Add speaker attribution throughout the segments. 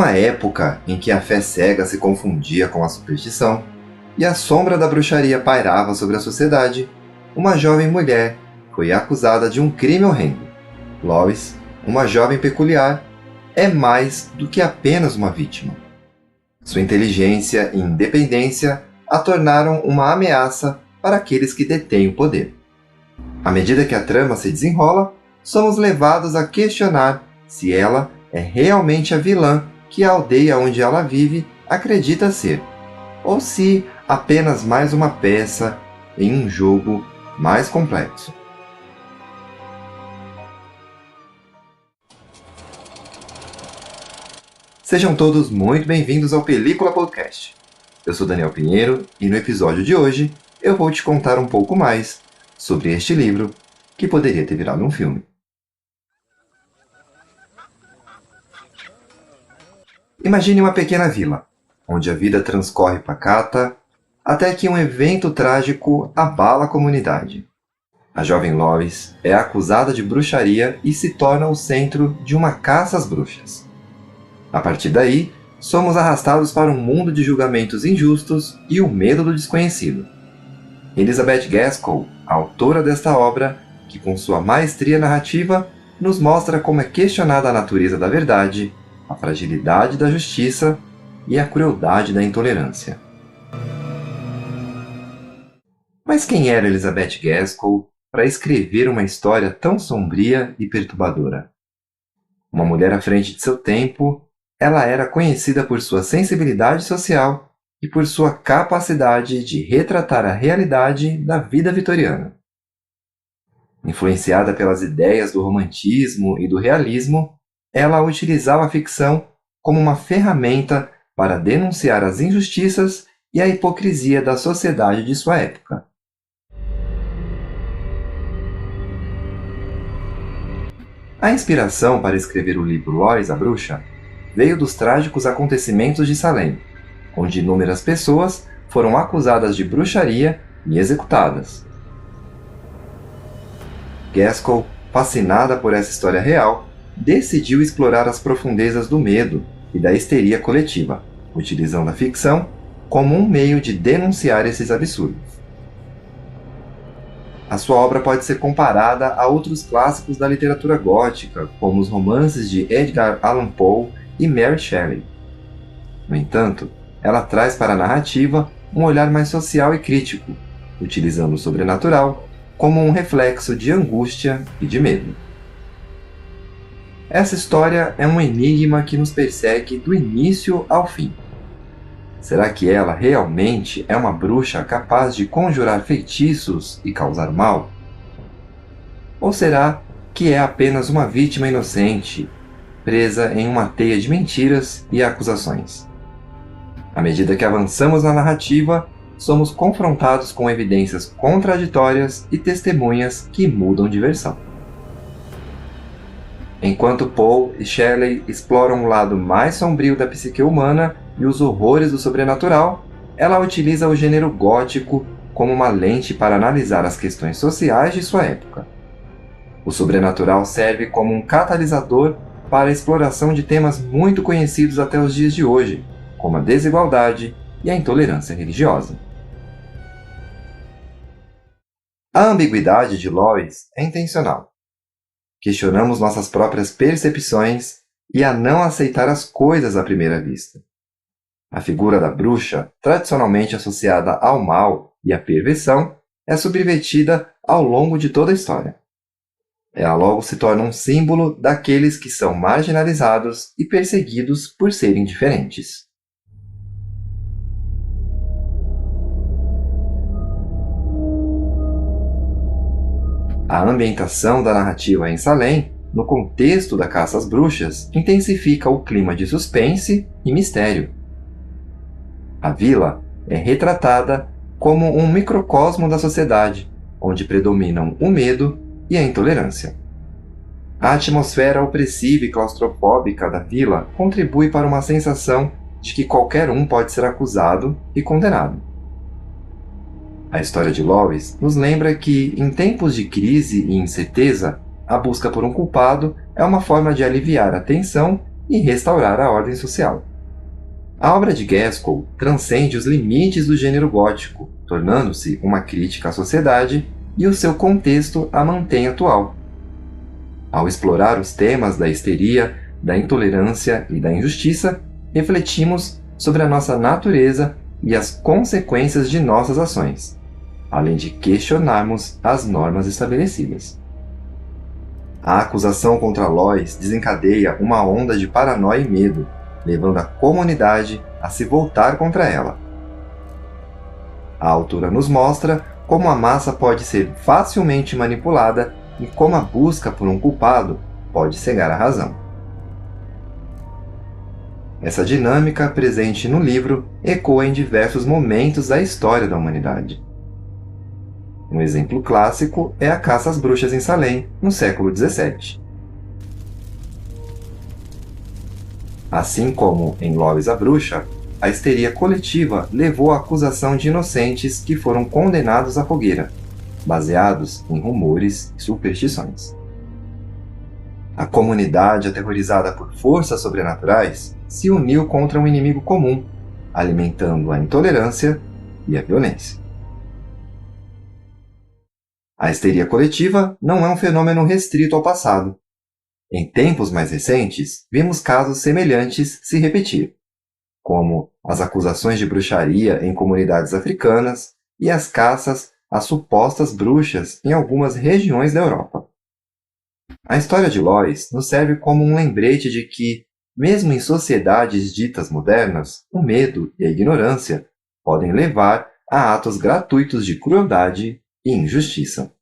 Speaker 1: Numa época em que a fé cega se confundia com a superstição e a sombra da bruxaria pairava sobre a sociedade, uma jovem mulher foi acusada de um crime horrendo. Lois, uma jovem peculiar, é mais do que apenas uma vítima. Sua inteligência e independência a tornaram uma ameaça para aqueles que detêm o poder. À medida que a trama se desenrola, somos levados a questionar se ela é realmente a vilã que a aldeia onde ela vive acredita ser, ou se apenas mais uma peça em um jogo mais complexo. Sejam todos muito bem-vindos ao Película Podcast. Eu sou Daniel Pinheiro e no episódio de hoje eu vou te contar um pouco mais sobre este livro que poderia ter virado um filme. Imagine uma pequena vila, onde a vida transcorre pacata, até que um evento trágico abala a comunidade. A jovem Lois é acusada de bruxaria e se torna o centro de uma caça às bruxas. A partir daí, somos arrastados para um mundo de julgamentos injustos e o medo do desconhecido. Elizabeth Gaskell, a autora desta obra, que com sua maestria narrativa nos mostra como é questionada a natureza da verdade, a fragilidade da justiça e a crueldade da intolerância. Mas quem era Elizabeth Gaskell para escrever uma história tão sombria e perturbadora? Uma mulher à frente de seu tempo, ela era conhecida por sua sensibilidade social e por sua capacidade de retratar a realidade da vida vitoriana. Influenciada pelas ideias do romantismo e do realismo, ela utilizava a ficção como uma ferramenta para denunciar as injustiças e a hipocrisia da sociedade de sua época. A inspiração para escrever o livro Lois, a Bruxa veio dos trágicos acontecimentos de Salem, onde inúmeras pessoas foram acusadas de bruxaria e executadas. Gaskell, fascinada por essa história real, decidiu explorar as profundezas do medo e da histeria coletiva, utilizando a ficção como um meio de denunciar esses absurdos. A sua obra pode ser comparada a outros clássicos da literatura gótica, como os romances de Edgar Allan Poe e Mary Shelley. No entanto, ela traz para a narrativa um olhar mais social e crítico, utilizando o sobrenatural como um reflexo de angústia e de medo. Essa história é um enigma que nos persegue do início ao fim. Será que ela realmente é uma bruxa capaz de conjurar feitiços e causar mal? Ou será que é apenas uma vítima inocente, presa em uma teia de mentiras e acusações? À medida que avançamos na narrativa, somos confrontados com evidências contraditórias e testemunhas que mudam de versão. Enquanto Poe e Shelley exploram o lado mais sombrio da psique humana e os horrores do sobrenatural, ela utiliza o gênero gótico como uma lente para analisar as questões sociais de sua época. O sobrenatural serve como um catalisador para a exploração de temas muito conhecidos até os dias de hoje, como a desigualdade e a intolerância religiosa. A ambiguidade de Lois é intencional. Questionamos nossas próprias percepções e a não aceitar as coisas à primeira vista. A figura da bruxa, tradicionalmente associada ao mal e à perversão, é subvertida ao longo de toda a história. Ela logo se torna um símbolo daqueles que são marginalizados e perseguidos por serem diferentes. A ambientação da narrativa em Salem, no contexto da caça às bruxas, intensifica o clima de suspense e mistério. A vila é retratada como um microcosmo da sociedade, onde predominam o medo e a intolerância. A atmosfera opressiva e claustrofóbica da vila contribui para uma sensação de que qualquer um pode ser acusado e condenado. A história de Lois nos lembra que, em tempos de crise e incerteza, a busca por um culpado é uma forma de aliviar a tensão e restaurar a ordem social. A obra de Gaskell transcende os limites do gênero gótico, tornando-se uma crítica à sociedade e o seu contexto a mantém atual. Ao explorar os temas da histeria, da intolerância e da injustiça, refletimos sobre a nossa natureza e as consequências de nossas ações, além de questionarmos as normas estabelecidas. A acusação contra Lois desencadeia uma onda de paranoia e medo, levando a comunidade a se voltar contra ela. A autora nos mostra como a massa pode ser facilmente manipulada e como a busca por um culpado pode cegar a razão. Essa dinâmica, presente no livro, ecoa em diversos momentos da história da humanidade. Um exemplo clássico é a caça às bruxas em Salem, no século XVII. Assim como em Lois a Bruxa, a histeria coletiva levou à acusação de inocentes que foram condenados à fogueira, baseados em rumores e superstições. A comunidade, aterrorizada por forças sobrenaturais, se uniu contra um inimigo comum, alimentando a intolerância e a violência. A histeria coletiva não é um fenômeno restrito ao passado. Em tempos mais recentes, vimos casos semelhantes se repetir, como as acusações de bruxaria em comunidades africanas e as caças às supostas bruxas em algumas regiões da Europa. A história de Lois nos serve como um lembrete de que, mesmo em sociedades ditas modernas, o medo e a ignorância podem levar a atos gratuitos de crueldade e injustiça.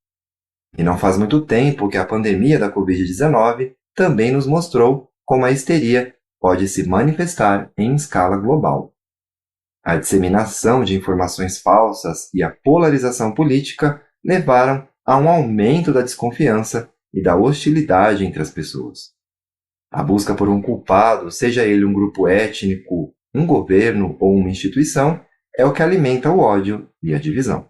Speaker 1: E não faz muito tempo que a pandemia da Covid-19 também nos mostrou como a histeria pode se manifestar em escala global. A disseminação de informações falsas e a polarização política levaram a um aumento da desconfiança e da hostilidade entre as pessoas. A busca por um culpado, seja ele um grupo étnico, um governo ou uma instituição, é o que alimenta o ódio e a divisão.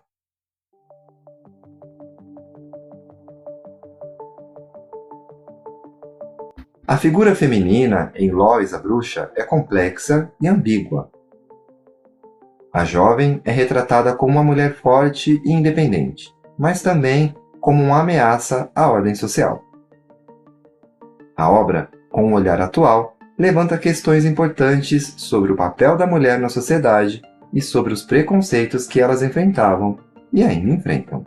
Speaker 1: A figura feminina em Lois a Bruxa é complexa e ambígua. A jovem é retratada como uma mulher forte e independente, mas também como uma ameaça à ordem social. A obra, com um olhar atual, levanta questões importantes sobre o papel da mulher na sociedade e sobre os preconceitos que elas enfrentavam e ainda enfrentam.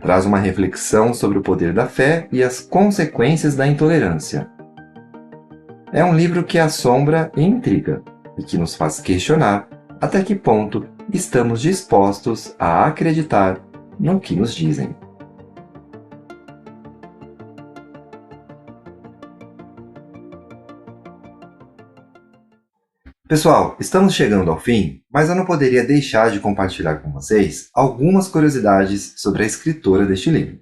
Speaker 1: Traz uma reflexão sobre o poder da fé e as consequências da intolerância. É um livro que assombra e intriga, e que nos faz questionar até que ponto estamos dispostos a acreditar no que nos dizem. Pessoal, estamos chegando ao fim, mas eu não poderia deixar de compartilhar com vocês algumas curiosidades sobre a escritora deste livro.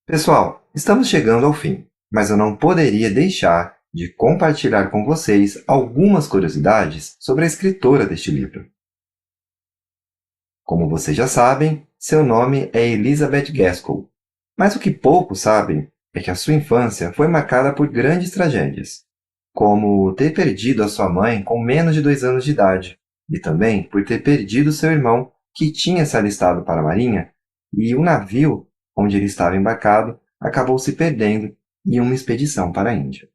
Speaker 1: Pessoal, estamos chegando ao fim, mas eu não poderia deixar de compartilhar com vocês algumas curiosidades sobre a escritora deste livro. Como vocês já sabem, seu nome é Elizabeth Gaskell, mas o que poucos sabem é que a sua infância foi marcada por grandes tragédias, como ter perdido a sua mãe com menos de 2 anos de idade, e também por ter perdido seu irmão, que tinha se alistado para a Marinha, e o navio onde ele estava embarcado acabou se perdendo em uma expedição para a Índia.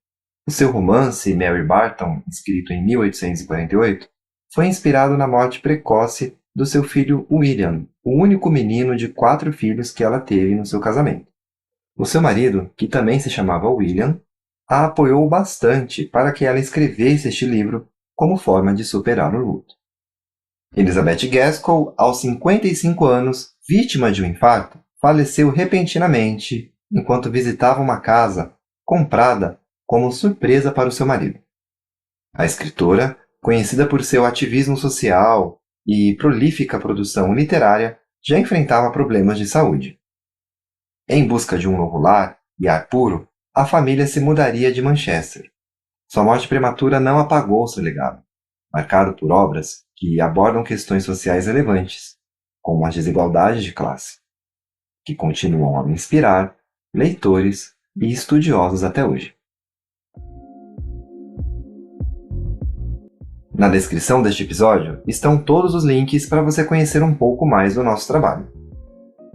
Speaker 1: O seu romance Mary Barton, escrito em 1848, foi inspirado na morte precoce do seu filho William, o único menino de 4 filhos que ela teve no seu casamento. O seu marido, que também se chamava William, a apoiou bastante para que ela escrevesse este livro como forma de superar o luto. Elizabeth Gaskell, aos 55 anos, vítima de um infarto, faleceu repentinamente enquanto visitava uma casa comprada como surpresa para o seu marido. A escritora, conhecida por seu ativismo social e prolífica produção literária, já enfrentava problemas de saúde. Em busca de um novo lar e ar puro, a família se mudaria de Manchester. Sua morte prematura não apagou seu legado, marcado por obras que abordam questões sociais relevantes, como as desigualdades de classe, que continuam a inspirar leitores e estudiosos até hoje. Na descrição deste episódio estão todos os links para você conhecer um pouco mais do nosso trabalho.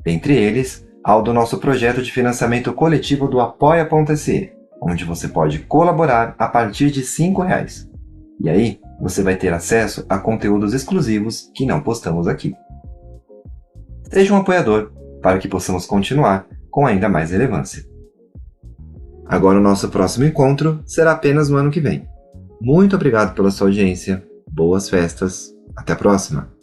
Speaker 1: Dentre eles, ao do nosso projeto de financiamento coletivo do Apoia.se, onde você pode colaborar a partir de R$ 5,00. E aí, você vai ter acesso a conteúdos exclusivos que não postamos aqui. Seja um apoiador, para que possamos continuar com ainda mais relevância. Agora o nosso próximo encontro será apenas no ano que vem. Muito obrigado pela sua audiência, boas festas, até a próxima!